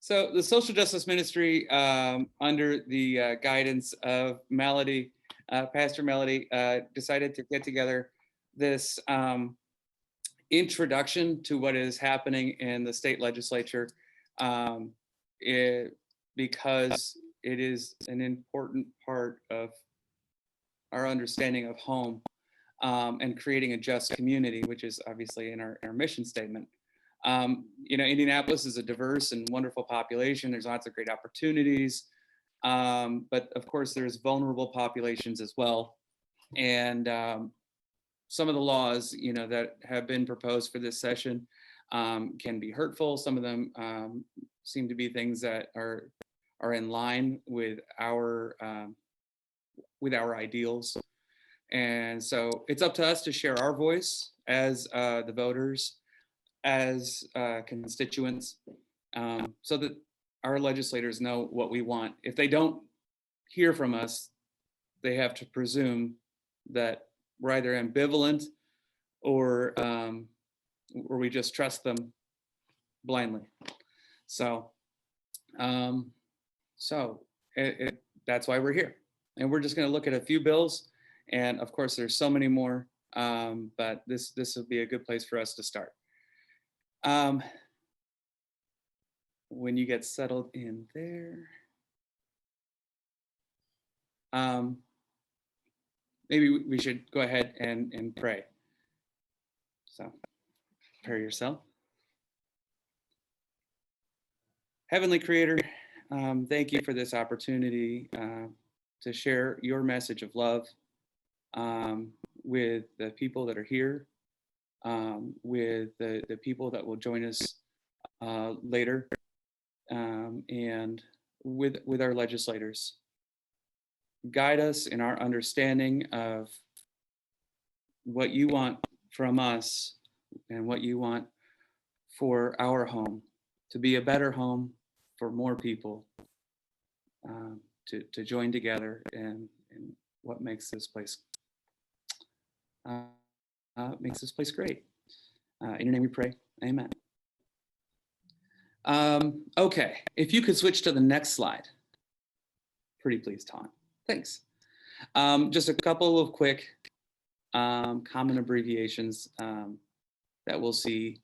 So the Social Justice Ministry, under the guidance of Melody, Pastor Melody, decided to get together this introduction to what is happening in the state legislature, because it is an important part of our understanding of home, and creating a just community, which is obviously in our mission statement. Indianapolis is a diverse and wonderful population. There's lots of great opportunities, but of course there's vulnerable populations as well. And some of the laws, that have been proposed for this session can be hurtful. Some of them seem to be things that are in line with our ideals. And so it's up to us to share our voice as the voters, as constituents, so that our legislators know what we want. If they don't hear from us, they have to presume that we're either ambivalent or we just trust them blindly. So, that's why we're here. And we're just going to look at a few bills. And of course, there's so many more, but this would be a good place for us to start. When you get settled in there, maybe we should go ahead and pray. So, prepare yourself. Heavenly Creator, thank you for this opportunity to share your message of love with the people that are here, with the people that will join us later, and with our legislators. Guide us in our understanding of what you want from us and what you want for our home, to be a better home for more people, to join together in what makes this place great. In your name we pray, amen. Okay, if you could switch to the next slide. Pretty please, Tom. Thanks. Just a couple of quick common abbreviations that we'll see.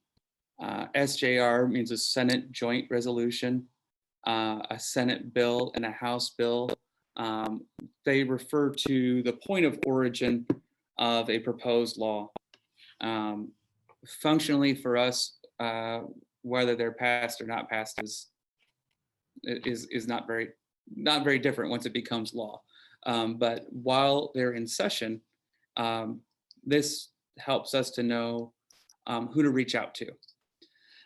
SJR means a Senate Joint Resolution, a Senate bill, and a House bill. They refer to the point of origin of a proposed law. Functionally for us, whether they're passed or not passed is not very different once it becomes law. But while they're in session, this helps us to know who to reach out to.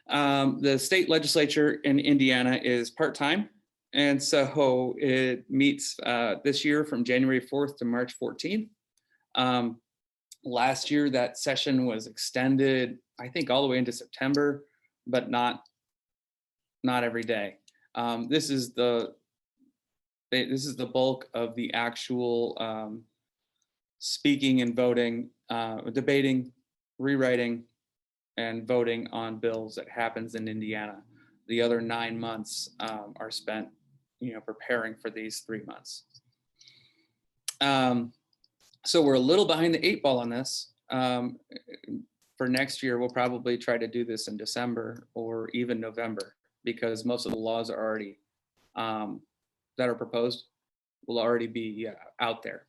The state legislature in Indiana is part-time, and so it meets this year from January 4th to March 14th. Last year, that session was extended, I think, all the way into September, but not every day. This is the bulk of the actual speaking and voting, debating, rewriting, and voting on bills that happens in Indiana. The other 9 months are spent, preparing for these 3 months. So we're a little behind the 8 ball on this. For next year, we'll probably try to do this in December or even November, because most of the laws are already that are proposed will already be out there,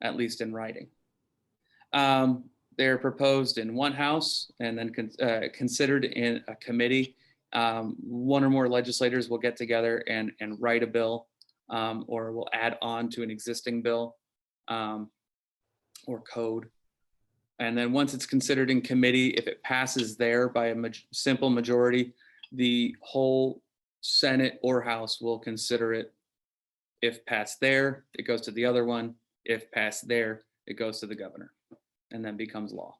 at least in writing. They're proposed in one house and then considered in a committee. One or more legislators will get together and write a bill, or will add on to an existing bill or code. And then once it's considered in committee, if it passes there by a simple majority, the whole Senate or House will consider it. If passed there, it goes to the other one. If passed there, it goes to the governor and then becomes law.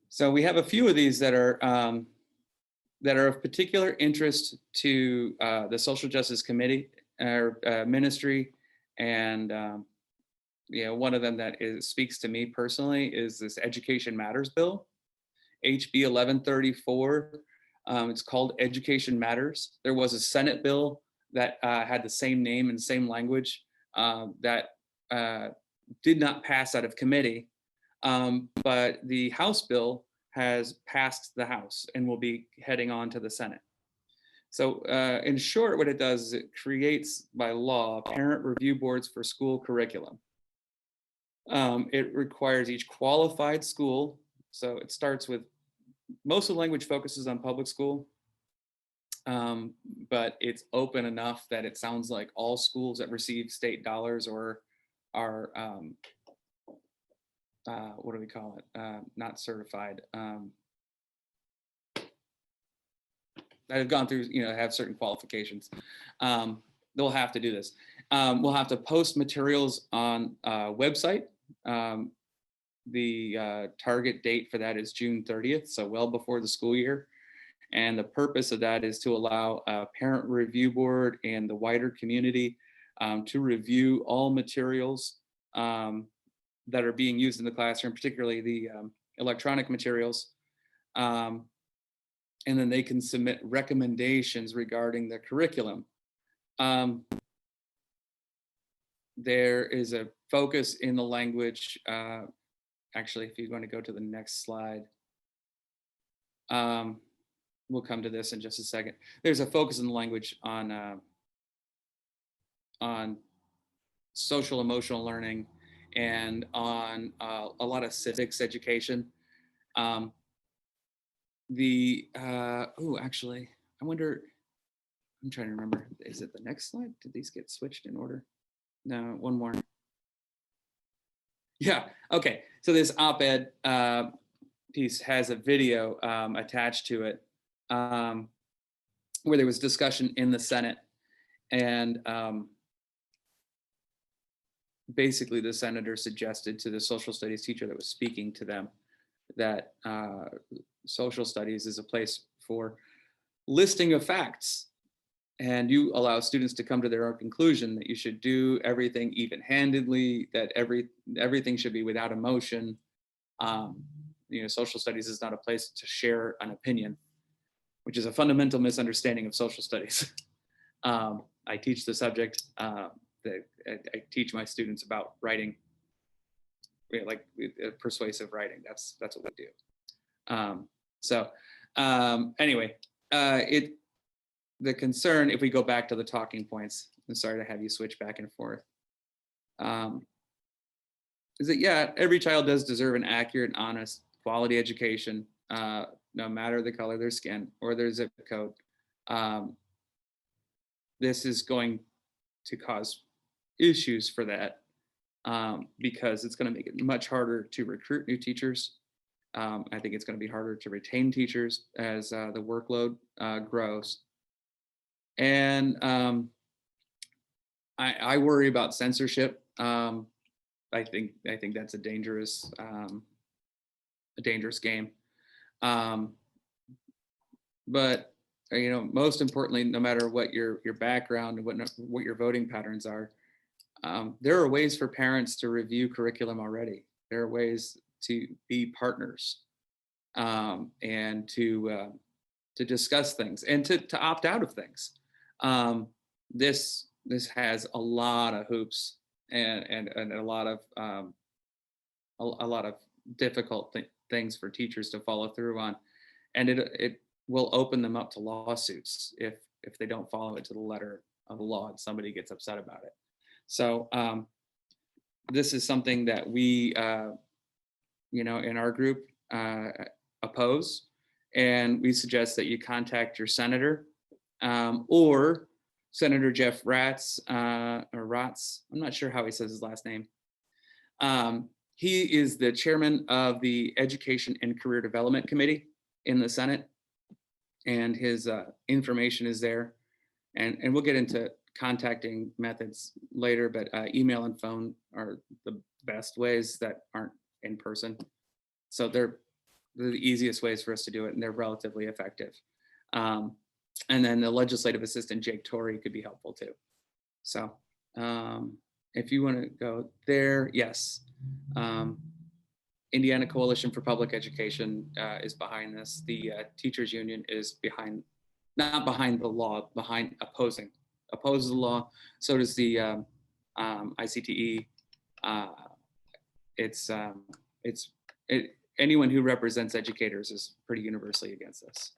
So we have a few of these that are of particular interest to the Social Justice Committee or Ministry, and one of them that speaks to me personally is this Education Matters bill, HB 1134. It's called Education Matters. There was a Senate bill that had the same name and same language that did not pass out of committee, but the House bill has passed the House and will be heading on to the Senate. So in short, what it does is it creates by law parent review boards for school curriculum. It requires each qualified school. So it starts with, most of the language focuses on public school, but it's open enough that it sounds like all schools that receive state dollars or are, what do we call it? Not certified. That have gone through, have certain qualifications. They'll have to do this. We'll have to post materials on a website. The target date for that is June 30th, so well before the school year. And the purpose of that is to allow a parent review board and the wider community to review all materials that are being used in the classroom, particularly the electronic materials. And then they can submit recommendations regarding the curriculum. There is a focus in the language. Actually, if you're going to go to the next slide, we'll come to this in just a second. There's a focus in the language on social emotional learning and on a lot of civics education. Actually, I wonder, I'm trying to remember, is it the next slide? Did these get switched in order? No, one more. Yeah, okay. So this op-ed piece has a video attached to it where there was discussion in the Senate, and basically the senator suggested to the social studies teacher that was speaking to them that social studies is a place for listing of facts, and you allow students to come to their own conclusion that you should do everything even-handedly, that everything should be without emotion. Social studies is not a place to share an opinion, which is a fundamental misunderstanding of social studies. I teach the subject. I teach my students about writing, like persuasive writing. That's what we do. Anyway, the concern, if we go back to the talking points, I'm sorry to have you switch back and forth, is that, every child does deserve an accurate, honest, quality education, no matter the color of their skin or their zip code. This is going to cause issues for that because it's going to make it much harder to recruit new teachers. I think it's going to be harder to retain teachers as the workload grows. And I worry about censorship. I think that's a dangerous game. But most importantly, no matter what your background and what your voting patterns are, there are ways for parents to review curriculum already. There are ways to be partners and to discuss things and to opt out of things. This has a lot of hoops and a lot of difficult things for teachers to follow through on, and it will open them up to lawsuits if they don't follow it to the letter of the law and somebody gets upset about it. So this is something that we in our group oppose, and we suggest that you contact your senator or Senator Jeff Ratz, I'm not sure how he says his last name. He is the chairman of the Education and Career Development Committee in the Senate, and his information is there. And we'll get into contacting methods later, but email and phone are the best ways that aren't in person. So they're the easiest ways for us to do it, and they're relatively effective. And then the legislative assistant, Jake Torrey, could be helpful too. So if you want to go there, yes. Indiana Coalition for Public Education is behind this. The teachers union is not behind the law, opposes the law. So does the ICTE. It's anyone who represents educators is pretty universally against this.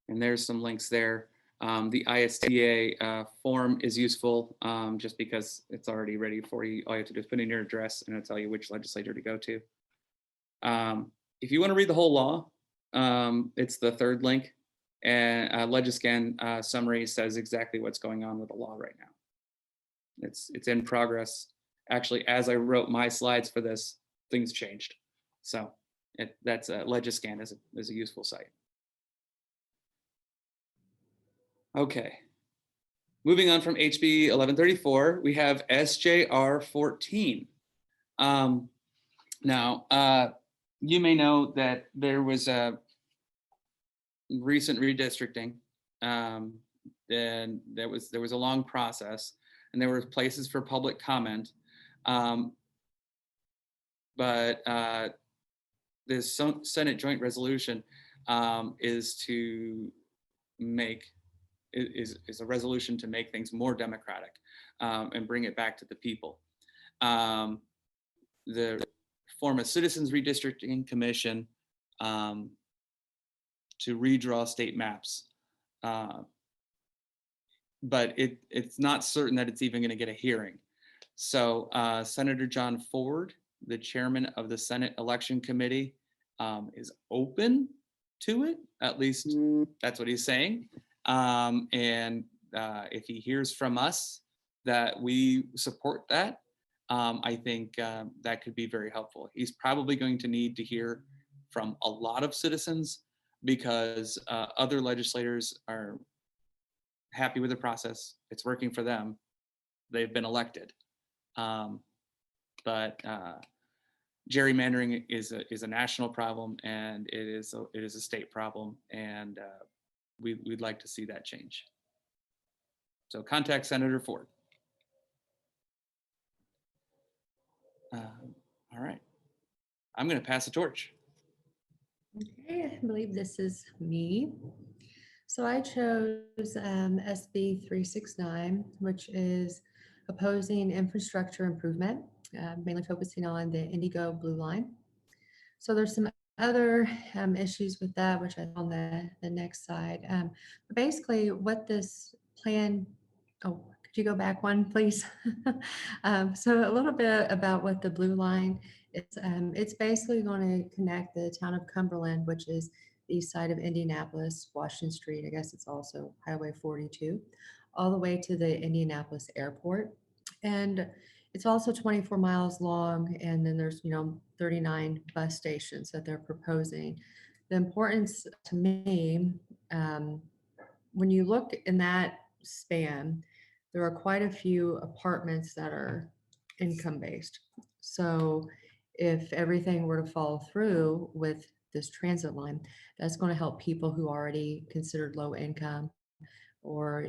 And there's some links there. The ISTA form is useful just because it's already ready for you. All you have to do is put in your address and it'll tell you which legislator to go to. If you want to read the whole law, it's the third link. And Legiscan summary says exactly what's going on with the law right now. It's in progress. Actually, as I wrote my slides for this, things changed. So that's Legiscan is a useful site. Okay, moving on from HB 1134, we have SJR 14. Now, you may know that there was a recent redistricting, and there was a long process, and there were places for public comment, but this Senate joint resolution is a resolution to make things more democratic and bring it back to the people. The form a citizens redistricting commission to redraw state maps. But it's not certain that it's even going to get a hearing. So Senator John Ford, the chairman of the Senate Election Committee, is open to it. At least that's what he's saying. And if he hears from us that we support that, I think that could be very helpful. He's probably going to need to hear from a lot of citizens because other legislators are happy with the process. It's working for them. They've been elected. But gerrymandering is a national problem, and it is a state problem, and we'd like to see that change. So contact Senator Ford. All right, I'm going to pass the torch. Okay, I believe this is me. So I chose SB 369, which is opposing infrastructure improvement, mainly focusing on the Indigo Blue Line. So there's some other issues with that, which I on the next slide. But basically, what this plan, could you go back one, please? So a little bit about what the Blue Line is. It's basically going to connect the town of Cumberland, which is the east side of Indianapolis, Washington Street. I guess it's also Highway 42, all the way to the Indianapolis airport. And it's also 24 miles long, and then there's 39 bus stations that they're proposing. The importance to me, when you look in that span, there are quite a few apartments that are income-based. So if everything were to fall through with this transit line, that's going to help people who are already considered low income or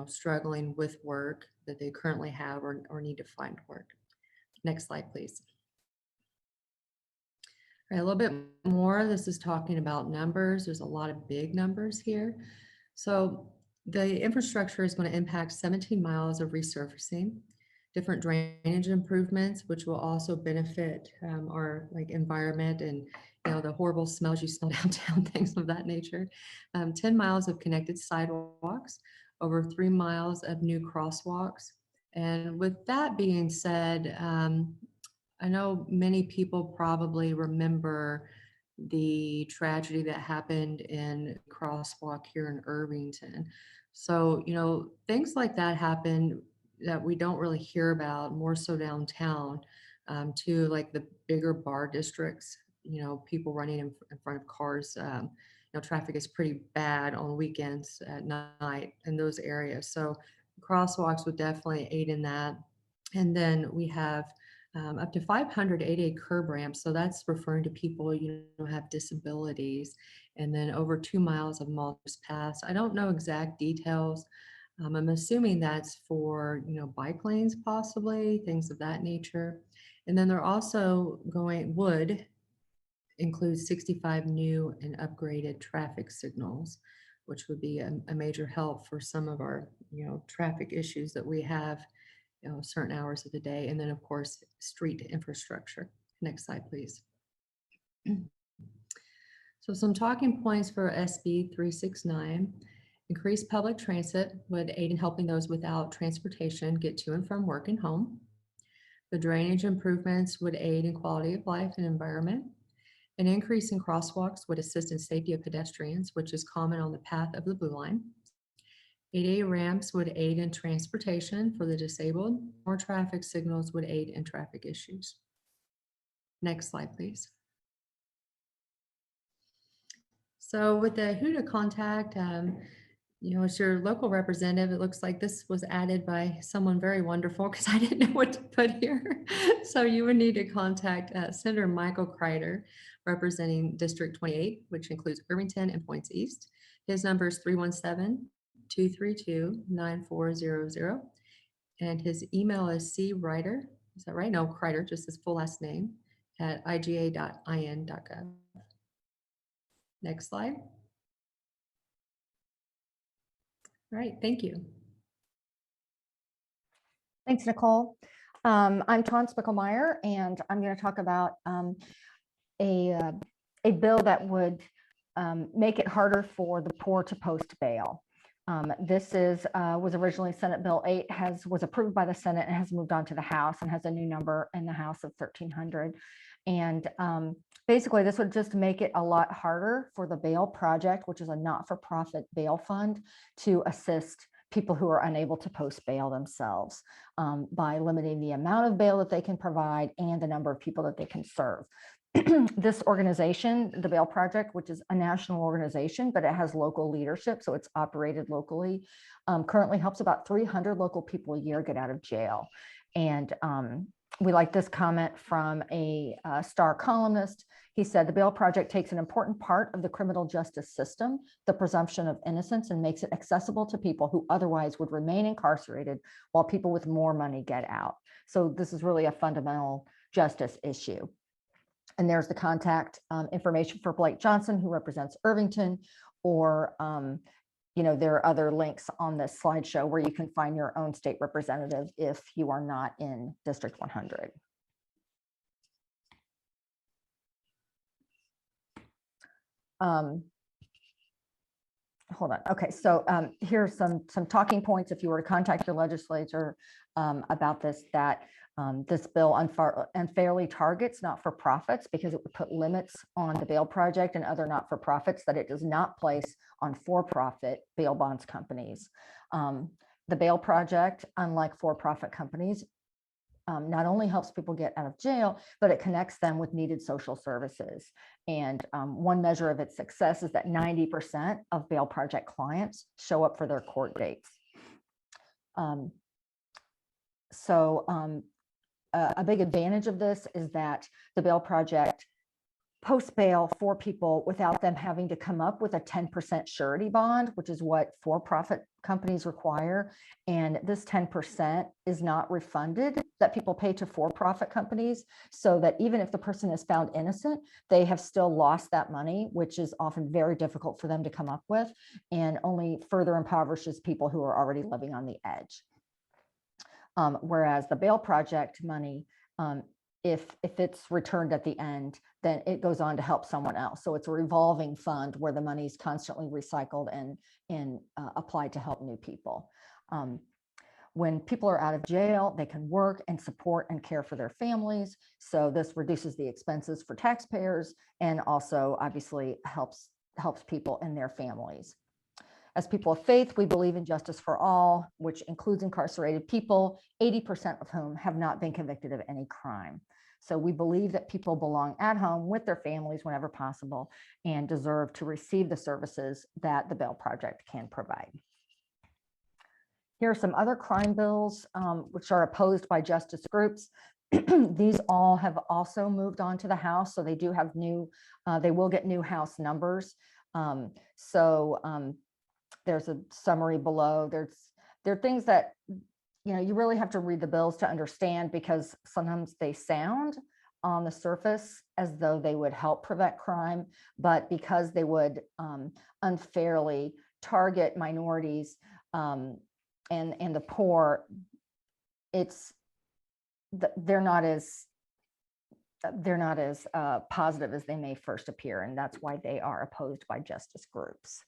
struggling with work that they currently have or need to find work. Next slide, please. All right, a little bit more. This is talking about numbers. There's a lot of big numbers here. So the infrastructure is going to impact 17 miles of resurfacing, different drainage improvements, which will also benefit our environment and the horrible smells you smell downtown, things of that nature. 10 miles of connected sidewalks, over 3 miles of new crosswalks. And with that being said, I know many people probably remember the tragedy that happened in crosswalk here in Irvington. So, things like that happen that we don't really hear about, more so downtown, to like the bigger bar districts, people running in front of cars. Traffic is pretty bad on weekends at night in those areas. So crosswalks would definitely aid in that. And then we have up to 500 ADA curb ramps. So that's referring to people, have disabilities, and then over 2 miles of multi-use paths. I don't know exact details I'm assuming that's for, bike lanes possibly, things of that nature. And then they're also would include 65 new and upgraded traffic signals, which would be a major help for some of our, traffic issues that we have, certain hours of the day. And then of course, street infrastructure. Next slide, please. So some talking points for SB 369. Increased public transit would aid in helping those without transportation get to and from work and home. The drainage improvements would aid in quality of life and environment. An increase in crosswalks would assist in safety of pedestrians, which is common on the path of the Blue Line. ADA ramps would aid in transportation for the disabled. More traffic signals would aid in traffic issues. Next slide, please. So with the who to contact, as your local representative, it looks like this was added by someone very wonderful because I didn't know what to put here. So you would need to contact Senator Michael Kreider, representing District 28, which includes Irvington and Points East. His number is 317-232-9400. And his email is crider, is that right? No, Kreider, just his full last name, at iga.in.gov. Next slide. All right, thank you. Thanks, Nicole. I'm Ton Spickelmeyer, and I'm going to talk about a bill that would make it harder for the poor to post bail. This was originally Senate Bill 8, was approved by the Senate and has moved on to the House and has a new number in the House of 1300. And basically, this would just make it a lot harder for the Bail Project, which is a not-for-profit bail fund, to assist people who are unable to post bail themselves by limiting the amount of bail that they can provide and the number of people that they can serve. This organization, the Bail Project, which is a national organization, but it has local leadership, so it's operated locally, currently helps about 300 local people a year get out of jail. And we like this comment from a Star columnist. He said, the Bail Project takes an important part of the criminal justice system, the presumption of innocence, and makes it accessible to people who otherwise would remain incarcerated while people with more money get out. So this is really a fundamental justice issue. And there's the contact information for Blake Johnson, who represents Irvington, or there are other links on this slideshow where you can find your own state representative if you are not in District 100. Hold on. Okay, so here's some talking points if you were to contact your legislature about this, that this bill unfairly targets not-for-profits because it would put limits on the Bail Project and other not-for-profits that it does not place on for-profit bail bonds companies. The Bail Project, unlike for-profit companies, not only helps people get out of jail, but it connects them with needed social services. And one measure of its success is that 90% of Bail Project clients show up for their court dates. A big advantage of this is that the Bail Project posts bail for people without them having to come up with a 10% surety bond, which is what for-profit companies require. And this 10% is not refunded that people pay to for-profit companies, so that even if the person is found innocent, they have still lost that money, which is often very difficult for them to come up with and only further impoverishes people who are already living on the edge. Whereas the Bail Project money, if it's returned at the end, then it goes on to help someone else. So it's a revolving fund where the money is constantly recycled and applied to help new people. When people are out of jail, they can work and support and care for their families. So this reduces the expenses for taxpayers and also obviously helps people and their families. As people of faith, we believe in justice for all, which includes incarcerated people, 80% of whom have not been convicted of any crime. So we believe that people belong at home with their families whenever possible and deserve to receive the services that the Bail Project can provide. Here are some other crime bills which are opposed by justice groups. These all have also moved on to the House, so they do have they will get new House numbers. There's a summary below. There's they're things that, you really have to read the bills to understand, because sometimes they sound on the surface as though they would help prevent crime, but because they would unfairly target minorities and the poor, they're not as positive as they may first appear, and that's why they are opposed by justice groups.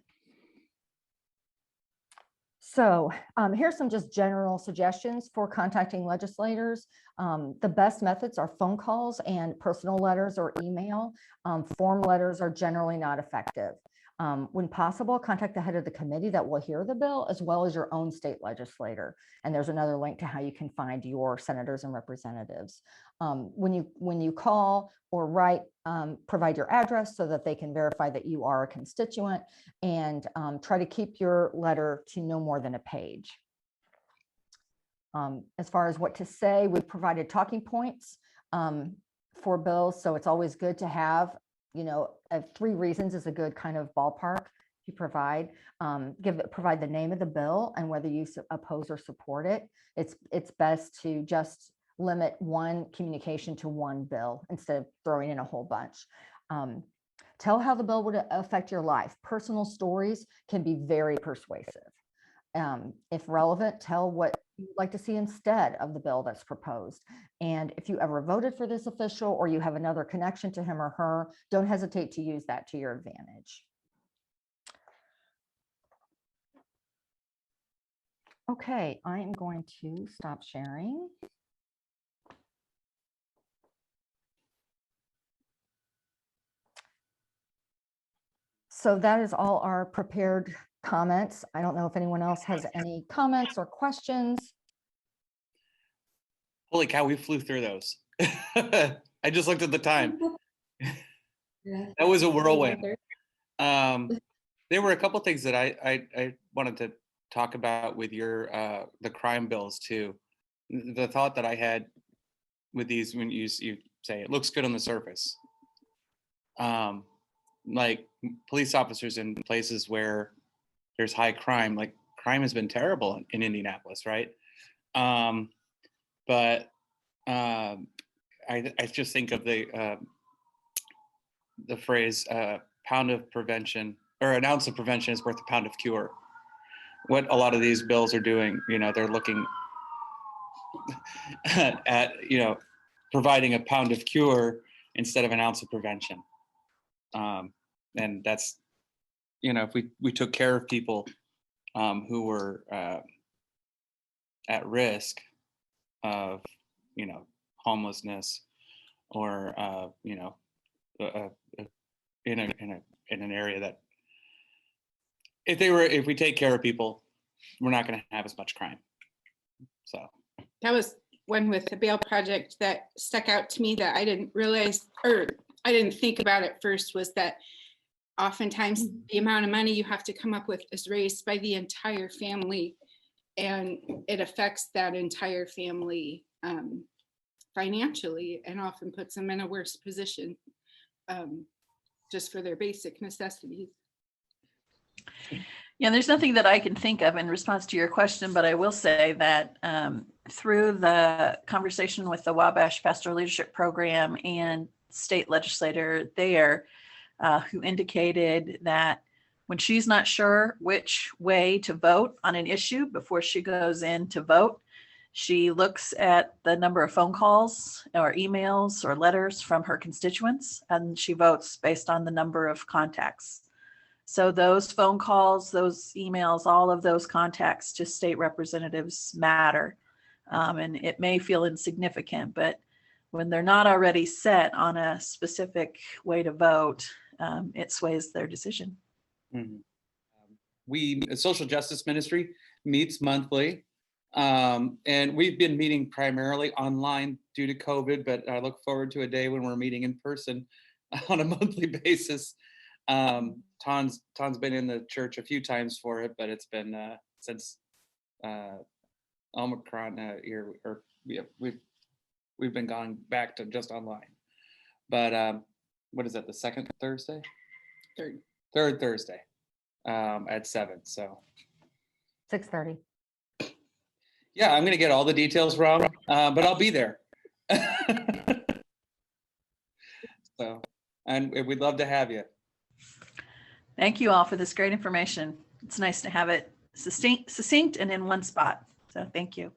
So here's some just general suggestions for contacting legislators. The best methods are phone calls and personal letters or email. Form letters are generally not effective. When possible, contact the head of the committee that will hear the bill, as well as your own state legislator. And there's another link to how you can find your senators and representatives. When you call or write, provide your address so that they can verify that you are a constituent, and try to keep your letter to no more than a page. As far as what to say, we've provided talking points for bills, so it's always good to have, 3 reasons is a good kind of ballpark to provide. Provide the name of the bill and whether you oppose or support it. It's best to just limit one communication to one bill instead of throwing in a whole bunch. Tell how the bill would affect your life. Personal stories can be very persuasive. If relevant, tell what you'd like to see instead of the bill that's proposed. And if you ever voted for this official or you have another connection to him or her, don't hesitate to use that to your advantage. Okay, I am going to stop sharing. So that is all our prepared comments. I don't know if anyone else has any comments or questions. Holy cow, we flew through those. I just looked at the time. Yeah. That was a whirlwind. There were a couple things that I wanted to talk about with your the crime bills too. The thought that I had with these, when you say it looks good on the surface, like police officers in places where there's high crime, like crime has been terrible in Indianapolis, right? But I just think of the phrase pound of prevention, or an ounce of prevention is worth a pound of cure. What a lot of these bills are doing, they're looking at, providing a pound of cure instead of an ounce of prevention. And that's, if we took care of people who were at risk of, homelessness, or in an area that, if we take care of people, we're not going to have as much crime. So that was one with the bail project that stuck out to me that I didn't realize, or I didn't think about at first, was that oftentimes the amount of money you have to come up with is raised by the entire family, and it affects that entire family financially, and often puts them in a worse position just for their basic necessities. Yeah, there's nothing that I can think of in response to your question, but I will say that through the conversation with the Wabash Pastoral Leadership Program and state legislator there, who indicated that when she's not sure which way to vote on an issue before she goes in to vote, she looks at the number of phone calls or emails or letters from her constituents, and she votes based on the number of contacts. So those phone calls, those emails, all of those contacts to state representatives matter. And it may feel insignificant, but when they're not already set on a specific way to vote, it sways their decision. mm-hmm. The Social Justice Ministry meets monthly, and we've been meeting primarily online due to COVID, but I look forward to a day when we're meeting in person on a monthly basis. Ton's been in the church a few times for it, but it's been since Omicron year, or we've been gone back to just online. But what is that? The second Thursday? Third Thursday at 7. So 6:30. Yeah, I'm going to get all the details wrong, but I'll be there. So, and we'd love to have you. Thank you all for this great information. It's nice to have it succinct and in one spot. So thank you.